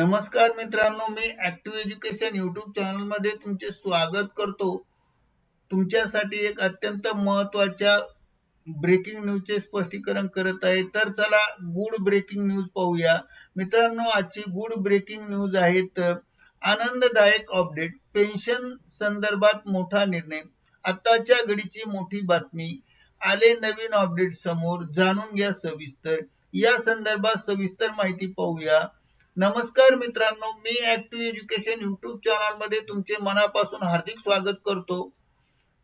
नमस्कार मित्रांनो, मी active education YouTube channel मध्ये तुमचे स्वागत करतो. तुमच्यासाठी एक अत्यंत महत्त्वाच्या ब्रेकिंग न्यूजचे स्पष्टीकरण करत आहे. तर चला गुड ब्रेकिंग न्यूज पाहूया. मित्रांनो, आजची गुड ब्रेकिंग न्यूज आहे आनंददायक अपडेट. पेन्शन संदर्भात मोठा निर्णय. आताच्या घडीची मोठी बातमी. आले नवीन अपडेट समोर, जाणून घ्या सविस्तर. या संदर्भात सविस्तर माहिती पाहूया. नमस्कार मित्रांनो, मी ऍक्टिव्ह एज्युकेशन यूट्यूब चॅनल मध्ये तुमचे मनापासून हार्दिक स्वागत करतो.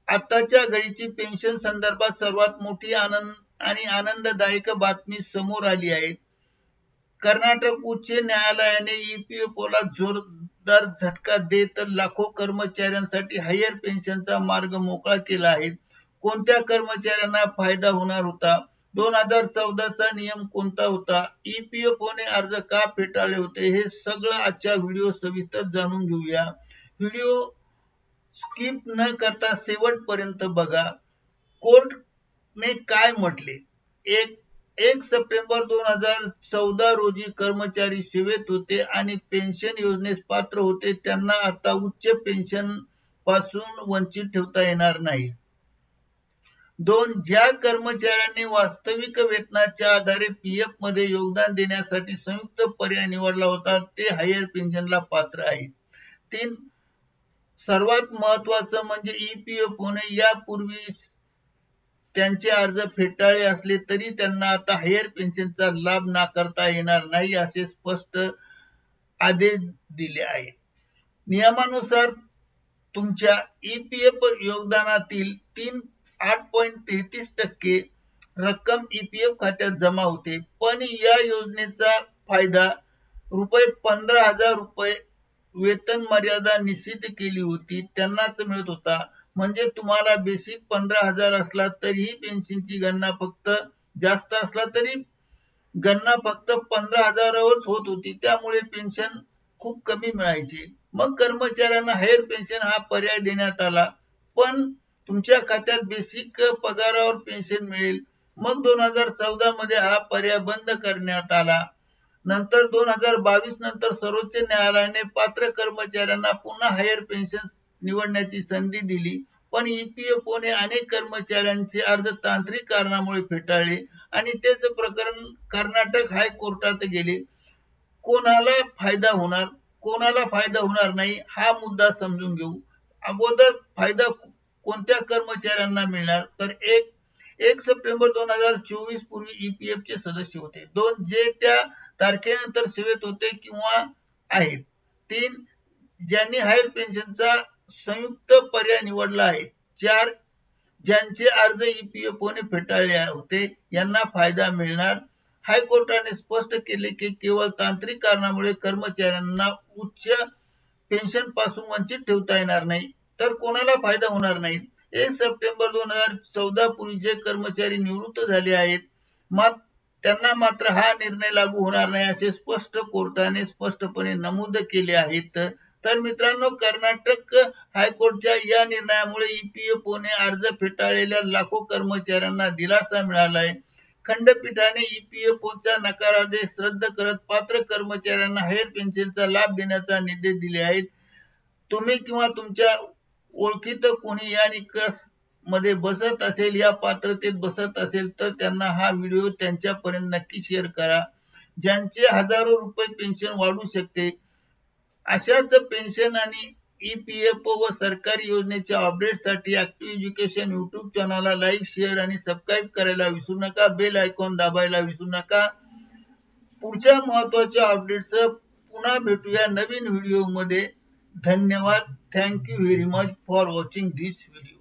आताच्या घडीची पेन्शन संदर्भात सर्वात मोठी आनंददायक बातमी समोर आली आहे. कर्नाटक उच्च न्यायालयाने ईपीएफओला जोरदार झटका देत लाखो कर्मचाऱ्यांसाठी हायर पेन्शनचा मार्ग मोकळा केला आहे. कोणत्या कर्मचाऱ्यांना फायदा होणार होता? 2014 चा नियम कोणता होता? ईपीएफओने अर्ज का फेटाळले होते? हे सगळं आजच्या व्हिडिओ सविस्तर जाणून घेऊया. व्हिडिओ स्किप न करता शेवटपर्यंत बघा. कोर्टने काय म्हटले? 1 सप्टेंबर 2014 रोजी कर्मचारी सेवेत होते आणि पेन्शन योजनेस पात्र होते, त्यांना आता उच्च पेन्शन पासून वंचित ठेवता येणार नाही. 2. ज्या कर्मचाऱ्यांनी वास्तविक वेतनाच्या आधारे पीएफ मध्ये योगदान देण्यासाठी संयुक्त पर्याय निवडला होता, ते हायर पेन्शनला पात्र आहेत. 3. सर्वात महत्वाचं म्हणजे ईपीएफओने यापूर्वी त्यांचे अर्ज फेटाळले असले तरी त्यांना आता हायर पेन्शनचा लाभ नाकारता येणार नाही, असे स्पष्ट आदेश दिले आहेत. नियमानुसार तुमच्या ईपीएफ योगदानातील 8.33% रक्कम ईपीएफ खात्यात जमा होते. पण या योजनेचा फायदा ₹15,000 वेतन मर्यादा निश्चित केली होती त्यांनाच मिळत होता. म्हणजे तुम्हाला बेसिक 15,000 असला तरीही पेन्शनची गणना फक्त जास्त असला तरी गणना फक्त 15,000च होत होती. त्यामुळे पेन्शन खूप कमी मिळायची. मग कर्मचाऱ्यांना हायर पेन्शन हा पर्याय देण्यात आला. पण तुमच्या खात्यात बेसिक पगारावर पेन्शन मिळेल. मग 2014 मध्ये हा पर्याय बंद करण्यात आला. नंतर 2022 नंतर सर्वोच्च न्यायालयाने पात्र कर्मचाऱ्यांना पुन्हा हायर पेन्शन निवडण्याची संधी दिली. पण ईपीएफओने अनेक कर्मचाऱ्यांचे अर्ज तांत्रिक कारणामुळे फेटाळले आणि तेच प्रकरण कर्नाटक हायकोर्टात गेले. कोणाला फायदा होणार, कोणाला फायदा होणार नाही, हा मुद्दा समजून घेऊ. अगोदर फायदा कोणत्या कर्मचाऱ्यांना मिळणार? तर 1 सप्टेंबर 2024 पूर्वी ईपीएफचे सदस्य होते. 2. जे त्या तारखेनंतर सेवेत होते किंवा आहेत. 3. ज्यांनी हायर पेन्शनचा संयुक्त पर्याय निवडला आहे. 4. ज्यांचे अर्ज ईपीएफओने फेटाळले होते यांना फायदा मिळणार. हायकोर्टाने स्पष्ट केले की केवळ तांत्रिक कारणामुळे कर्मचाऱ्यांना उच्च पेन्शन पासून वंचित ठेवता येणार नाही. तर कोणाला फायदा होणार नाही? 1 सप्टेंबर 2014 पूर्वी जे कर्मचारी निवृत्त झाले आहेत त्यांना मात्र हा निर्णय लागू होणार नाही, असे कोर्टाने स्पष्टपणे नमूद केले आहेत. तर मित्रांनो, कर्नाटक हायकोर्टच्या या निर्णयामुळे ईपीएफओने अर्ज फेटाळलेल्या लाखो कर्मचाऱ्यांना दिलासा मिळाला आहे. खंडपीठाने ईपीएफओचा नकारादेश रद्द करत पात्र कर्मचाऱ्यांना हायर पेन्शनचा लाभ देण्याचा निर्देश दिले आहेत. तुम्ही किंवा तुमच्या ओळखीत कोणी या निकष मध्ये बसत असेल, या पात्रतेत बसत असेल तर त्यांना हा व्हिडिओ त्यांच्यापर्यंत नक्की शेअर करा. ज्यांचे हजारो रुपये पेन्शन वाढू शकते. अशाच पेन्शन आणि ईपीएफओ व सरकारी योजनेच्या अपडेटसाठी ऍक्टिव्ह एज्युकेशन यूट्यूब चॅनलला लाईक, शेअर आणि सबस्क्राईब करायला विसरू नका. बेल आयकॉन दाबायला विसरू नका. पुढच्या महत्त्वाच्या अपडेट्स पुन्हा भेटूया नवीन व्हिडिओ मध्ये. धन्यवाद. Thank you very much for watching this video.